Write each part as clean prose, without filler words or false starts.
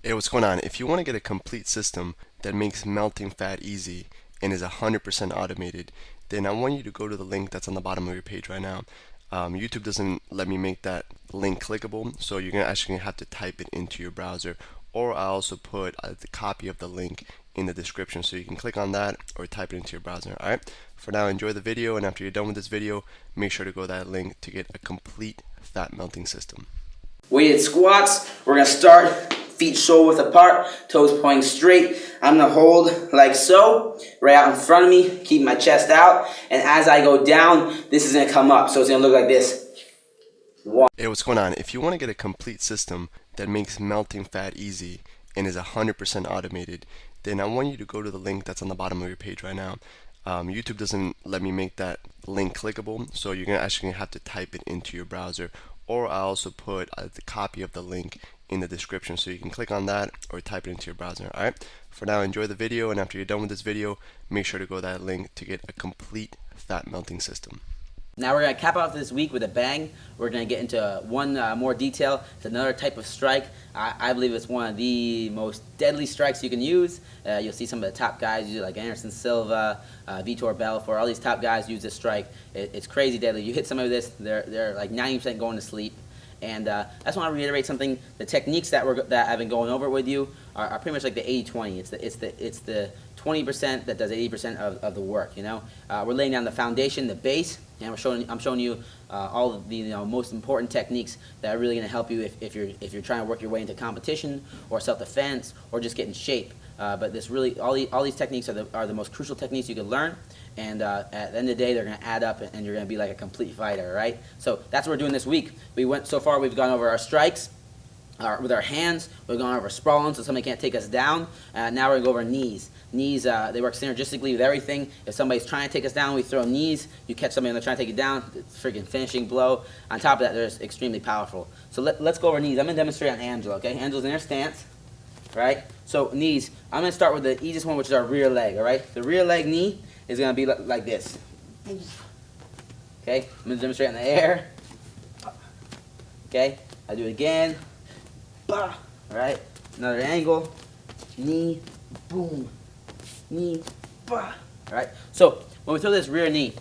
Hey, what's going on? If you want to get a complete system that makes melting fat easy and is 100% automated, then I want you to go to the link that's on the bottom of your page right now. YouTube doesn't let me make that link clickable, so you're actually gonna have to type it into your browser, or I also put the copy of the link in the description, so you can click on that or type it into your browser. All right. For now, enjoy the video, and after you're done with this video, make sure to go to that link to get a complete fat melting system. Weighted squats. We're going to start feet shoulder width apart, toes pointing straight. I'm going to hold like so, right out in front of me, keep my chest out. And as I go down, this is going to come up. So it's going to look like this. Hey, what's going on? If you want to get a complete system that makes melting fat easy and is 100% automated, then I want you to go to the link that's on the bottom of your page right now. YouTube doesn't let me make that link clickable, so you're actually gonna have to type it into your browser, or I also put the copy of the link in the description, so you can click on that or type it into your browser. All right. For now, enjoy the video, and after you're done with this video, make sure to go to that link to get a complete fat melting system. Now we're going to cap off this week with a bang. We're going to get into one more detail. It's another type of strike. I believe it's one of the most deadly strikes you can use. You'll see some of the top guys use it, like Anderson Silva, Vitor Belfort. All these top guys use this strike. It's crazy deadly. You hit somebody with this, they're like 90% going to sleep. And I just want to reiterate something. The techniques that I've been going over with you are pretty much like the 80-20. It's the 20% that does 80% of the work. You know, we're laying down the foundation, the base, and I'm showing you all of the most important techniques that are really going to help you if you're trying to work your way into competition or self-defense or just get in shape. But this really all these techniques are the most crucial techniques you can learn. And at the end of the day, they're going to add up, and you're going to be like a complete fighter, right? So that's what we're doing this week. So far, we've gone over our strikes with our hands. We've gone over sprawling, so somebody can't take us down. Now we're going to go over knees. Knees, they work synergistically with everything. If somebody's trying to take us down, we throw knees. You catch somebody and they're trying to take you down, it's a freaking finishing blow. On top of that, they're extremely powerful. So let's go over knees. I'm going to demonstrate on Angela, okay? Angela's in her stance, right? So knees, I'm going to start with the easiest one, which is our rear leg, all right? The rear leg knee is going to be like this. Okay, I'm going to demonstrate in the air. Okay, I do it again. Bah. All right, another angle. Knee, boom. Knee, bah. All right, so when we throw this rear knee,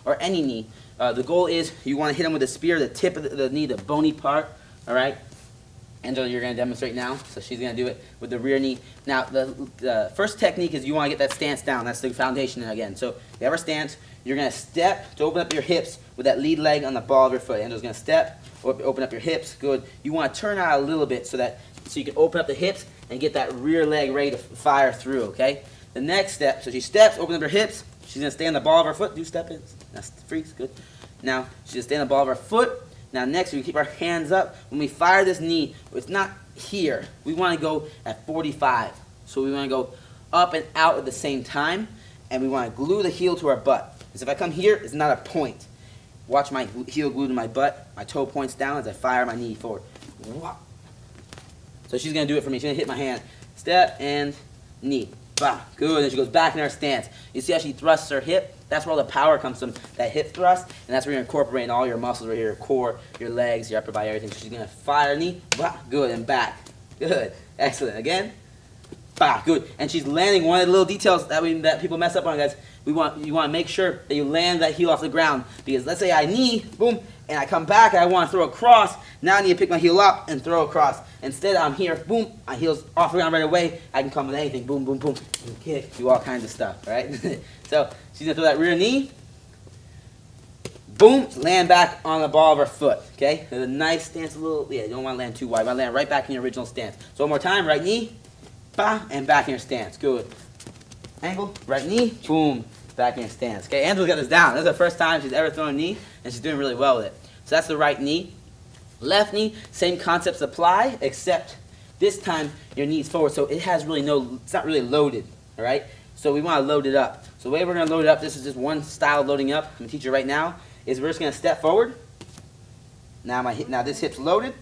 or any knee, the goal is you want to hit them with a spear, the tip of the knee, the bony part. All right. Angela, you're going to demonstrate now, so she's going to do it with the rear knee. Now, the first technique is you want to get that stance down. That's the foundation again. So you have our stance. You're going to step to open up your hips with that lead leg on the ball of your foot. Angela's going to step, open up your hips. Good. You want to turn out a little bit so you can open up the hips and get that rear leg ready to fire through, okay? The next step, so she steps, open up her hips. She's going to stay on the ball of her foot. Do step in. That's freaks. Good. Now, she's going to stay on the ball of her foot. Now next, we keep our hands up. When we fire this knee, it's not here. We want to go at 45. So we want to go up and out at the same time, and we want to glue the heel to our butt. Because if I come here, it's not a point. Watch my heel glue to my butt. My toe points down as I fire my knee forward. So she's going to do it for me. She's going to hit my hand. Step and knee. Bah. Good. And she goes back in her stance. You see how she thrusts her hip? That's where all the power comes from, that hip thrust, and that's where you're incorporating all your muscles right here, your core, your legs, your upper body, everything. So she's going to fire knee, bah, good, and back. Good. Excellent. Again, bah, good. And she's landing one of the little details that people mess up on, guys. You want to make sure that you land that heel off the ground, because let's say I knee, boom, and I come back and I want to throw across. Now I need to pick my heel up and throw across. Instead, I'm here, boom, my heel's off the ground right away. I can come with anything, boom, boom, boom, and kick, do all kinds of stuff, right? So she's going to throw that rear knee, boom, land back on the ball of her foot, okay? So a nice stance, you don't want to land too wide. You want to land right back in your original stance. So one more time, right knee, bah, and back in your stance, good. Angle, right knee, boom, back in your stance. Okay, Angela's got this down. This is the first time she's ever thrown a knee, and she's doing really well with it. So that's the right knee. Left knee, same concepts apply, except this time your knee's forward, so it has really it's not really loaded, all right? So we want to load it up. So the way we're going to load it up, this is just one style of loading up. I'm going to teach you right now, is we're just going to step forward. Now this hip's loaded.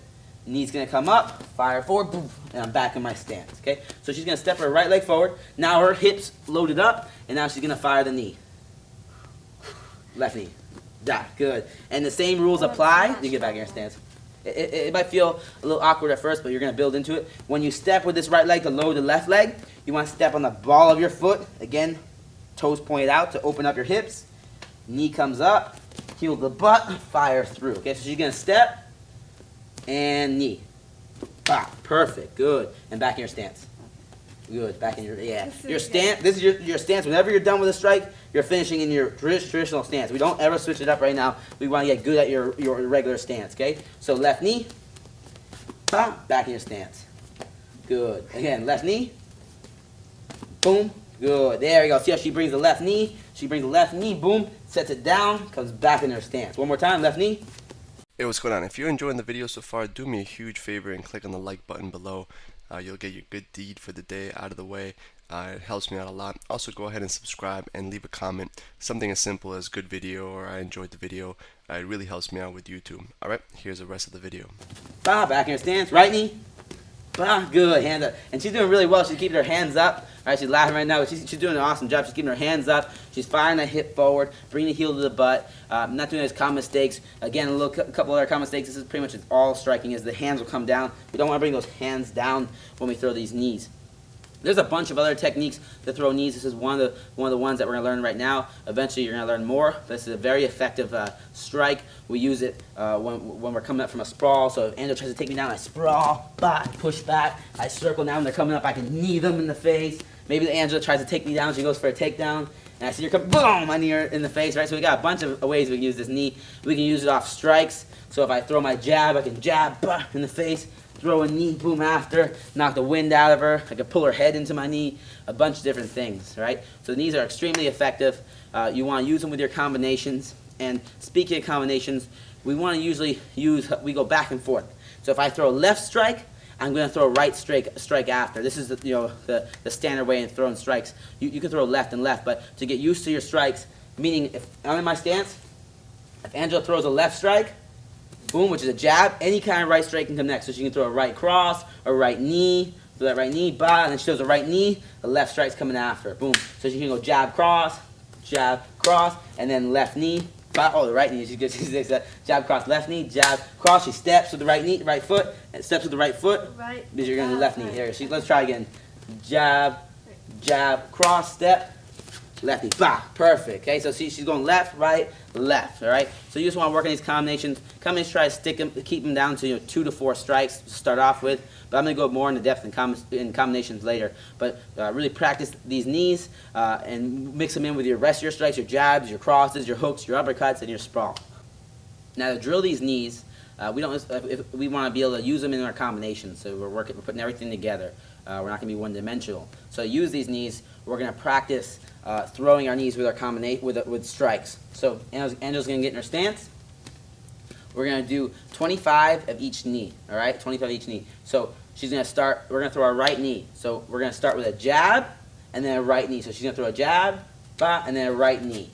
Knee's going to come up, fire forward, boom, and I'm back in my stance, okay? So she's going to step her right leg forward. Now her hip's loaded up, and now she's going to fire the knee. Left knee. Da, good. And the same rules apply. You get back in your stance. It might feel a little awkward at first, but you're going to build into it. When you step with this right leg to lower the left leg, you want to step on the ball of your foot. Again, toes pointed out to open up your hips. Knee comes up, heel to the butt, fire through. Okay, so she's going to step and knee. Perfect, good. And back in your stance. Good, back in your stance. This is your stance. Whenever you're done with a strike, you're finishing in your traditional stance. We don't ever switch it up right now. We want to get good at your regular stance, okay? So left knee, back in your stance. Good. Again, left knee, boom, good. There we go. See how she brings the left knee? She brings the left knee, boom, sets it down, comes back in her stance. One more time, left knee. Hey, what's going on? If you're enjoying the video so far, do me a huge favor and click on the like button below. You'll get your good deed for the day out of the way. It helps me out a lot. Also, go ahead and subscribe and leave a comment. Something as simple as good video or I enjoyed the video. It really helps me out with YouTube. Alright, here's the rest of the video. Back in her stance. Right knee. Good. Hands up. And she's doing really well. She's keeping her hands up. All right, she's laughing right now, but she's doing an awesome job. She's keeping her hands up. She's firing that hip forward, bringing the heel to the butt. Not doing those common mistakes. Again, a couple other common mistakes. This is pretty much all striking is the hands will come down. We don't want to bring those hands down when we throw these knees. There's a bunch of other techniques to throw knees. This is one of the ones that we're going to learn right now. Eventually, you're going to learn more. This is a very effective strike. We use it when we're coming up from a sprawl. So if Angel tries to take me down, I sprawl, push back. I circle down. They're coming up. I can knee them in the face. Maybe Angela tries to take me down. She goes for a takedown. And I see her come, boom, I knee her in the face, right? So we got a bunch of ways we can use this knee. We can use it off strikes. So if I throw my jab, I can jab, in the face. Throw a knee, boom, after, knock the wind out of her. I could pull her head into my knee, a bunch of different things, right? So the knees are extremely effective. You want to use them with your combinations. And speaking of combinations, we want to usually we go back and forth. So if I throw a left strike, I'm going to throw a right strike after. This is the standard way in throwing strikes. You can throw left and left, but to get used to your strikes, meaning if I'm in my stance, if Angela throws a left strike, boom, which is a jab, any kind of right strike can come next. So she can throw a right cross, a right knee, throw that right knee, and then she throws a right knee, the left strike's coming after, boom. So she can go jab, cross, and then left knee, the right knee, she does that, jab, cross, left knee, jab, cross, she steps with the right knee, right foot, and steps with the right foot, because you're going to do left knee. Here, let's try again. Jab, jab, cross, step, left knee, perfect. Okay, so see, she's going left, right, left. All right. So you just want to work on these combinations. Try to stick them, keep them down to 2 to 4 strikes to start off with. But I'm going to go more into depth in combinations later. But really practice these knees and mix them in with your rest of your strikes, your jabs, your crosses, your hooks, your uppercuts, and your sprawl. Now to drill these knees, we want to be able to use them in our combinations. So we're putting everything together. We're not going to be one-dimensional. So to use these knees, we're going to practice throwing our knees with our with strikes. So Angel's going to get in her stance. We're going to do 25 of each knee. All right, 25 of each knee. So she's going to start. We're going to throw our right knee. So we're going to start with a jab and then a right knee. So she's going to throw a jab, and then a right knee.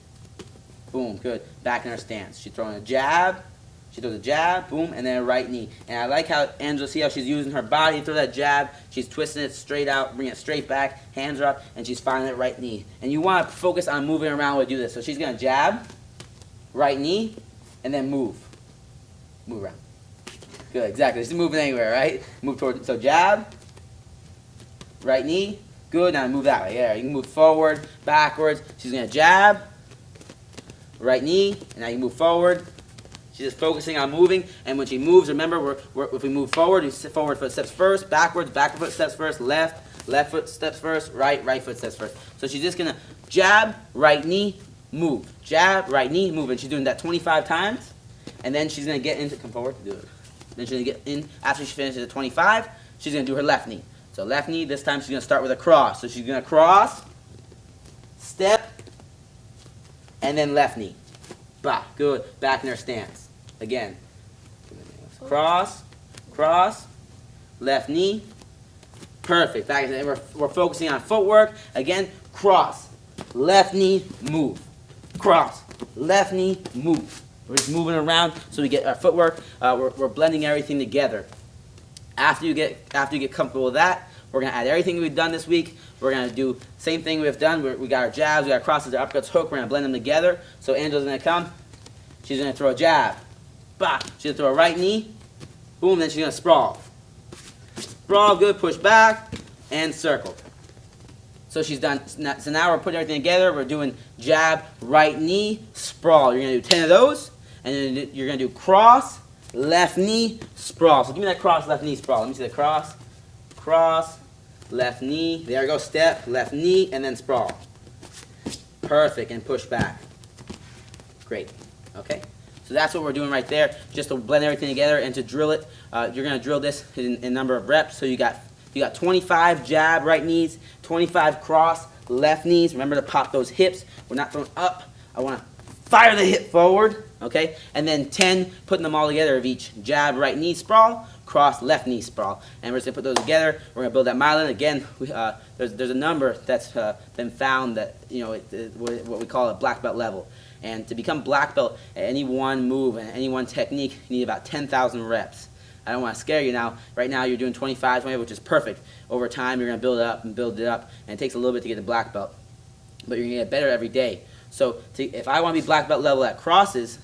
Boom, good. Back in her stance. She's throwing a jab. She throws a jab, boom, and then a right knee. And I like how Angela, see how she's using her body to throw that jab. She's twisting it straight out, bringing it straight back, hands are up, and she's firing that right knee. And you want to focus on moving around when you do this. So she's going to jab, right knee, and then move. Move around. Good, exactly. She's moving anywhere, right? Move toward, so jab, right knee, good. Now move that way. Yeah, you can move forward, backwards. She's going to jab, right knee, and now you move forward. She's just focusing on moving, and when she moves, remember, if we move forward, we forward foot steps first, backwards, backward foot steps first, left foot steps first, right foot steps first. So she's just going to jab, right knee, move. Jab, right knee, move. And she's doing that 25 times, and then she's going to get into, come forward to do it. Then she's going to get in, after she finishes at 25, she's going to do her left knee. So left knee, this time she's going to start with a cross. So she's going to cross, step, and then left knee. Good. Back in her stance. Again, cross, left knee, perfect. Back, and we're focusing on footwork. Again, cross, left knee, move, cross, left knee, move. We're just moving around so we get our footwork. We're blending everything together. After you get comfortable with that, we're gonna add everything we've done this week. We're gonna do same thing we've done. We got our jabs, we got our crosses, our uppercuts, hook. We're gonna blend them together. So Angela's gonna come. She's gonna throw a jab. She's going to throw a right knee, Boom, then she's gonna sprawl. Sprawl, good, push back, and circle. So she's done. So now we're putting everything together. We're doing jab, right knee, sprawl. You're gonna do 10 of those, and then you're gonna do cross, left knee, sprawl. So give me that cross, left knee, sprawl. Let me see the cross, cross, left knee. There we go. Step, left knee, and then sprawl. Perfect, and push back. Great. Okay. So that's what we're doing right there, just to blend everything together and to drill it. You're gonna drill this in a number of reps. So you got 25 jab right knees, 25 cross left knees. Remember to pop those hips. We're not throwing up. I want to fire the hip forward, okay? And then 10, putting them all together of each jab right knee sprawl, cross left knee sprawl. And we're just gonna put those together. We're gonna build that myelin. Again, there's a number that's been found that, you know, what we call a black belt level. And to become black belt at any one move and any one technique, you need about 10,000 reps. I don't want to scare you now. Right now you're doing 25, which is perfect. Over time you're going to build it up and build it up, and it takes a little bit to get to black belt. But you're going to get better every day. So if I want to be black belt level at crosses,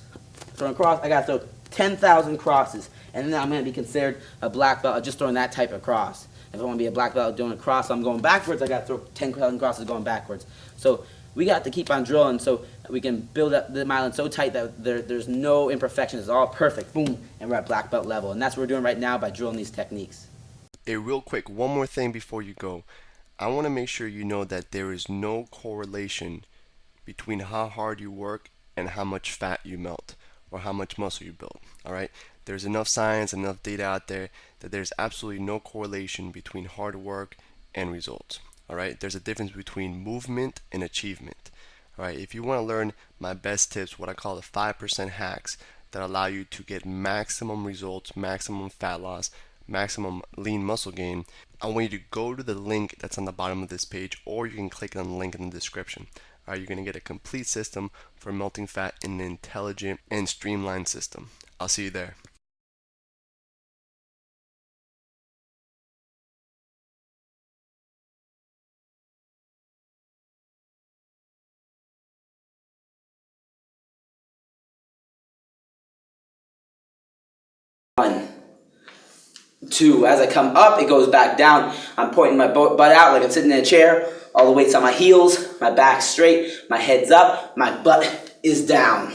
throwing cross, I got to throw 10,000 crosses. And then I'm going to be considered a black belt just throwing that type of cross. If I want to be a black belt doing a cross, I'm going backwards, I got to throw 10,000 crosses going backwards. So we got to keep on drilling so we can build up the myelin so tight that there's no imperfections. It's all perfect. Boom. And we're at black belt level. And that's what we're doing right now by drilling these techniques. Hey, real quick, one more thing before you go. I want to make sure you know that there is no correlation between how hard you work and how much fat you melt or how much muscle you build. All right? There's enough science, enough data out there that there's absolutely no correlation between hard work and results. All right? There's a difference between movement and achievement. All right? If you want to learn my best tips, what I call the 5% hacks that allow you to get maximum results, maximum fat loss, maximum lean muscle gain, I want you to go to the link that's on the bottom of this page, or you can click on the link in the description. All right, you're going to get a complete system for melting fat in an intelligent and streamlined system. I'll see you there. One, two. As I come up, it goes back down. I'm pointing my butt out like I'm sitting in a chair. All the weight's on my heels, my back straight, my head's up, my butt is down.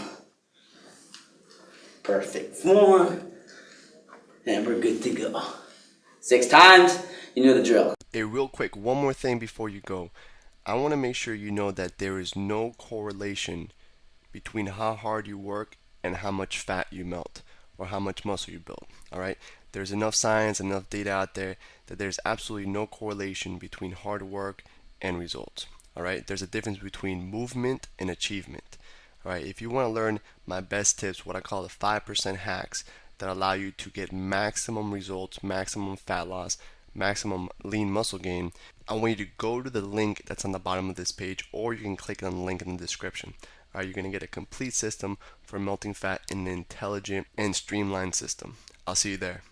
Perfect form. And we're good to go. 6 times, you know the drill. Hey, real quick, one more thing before you go. I want to make sure you know that there is no correlation between how hard you work and how much fat you melt or how much muscle you build. All right? There's enough science, enough data out there that there's absolutely no correlation between hard work and results. All right? There's a difference between movement and achievement. All right? If you want to learn my best tips, what I call the 5% hacks that allow you to get maximum results, maximum fat loss, maximum lean muscle gain, I want you to go to the link that's on the bottom of this page, or you can click on the link in the description. All right, you're going to get a complete system for melting fat in an intelligent and streamlined system. I'll see you there.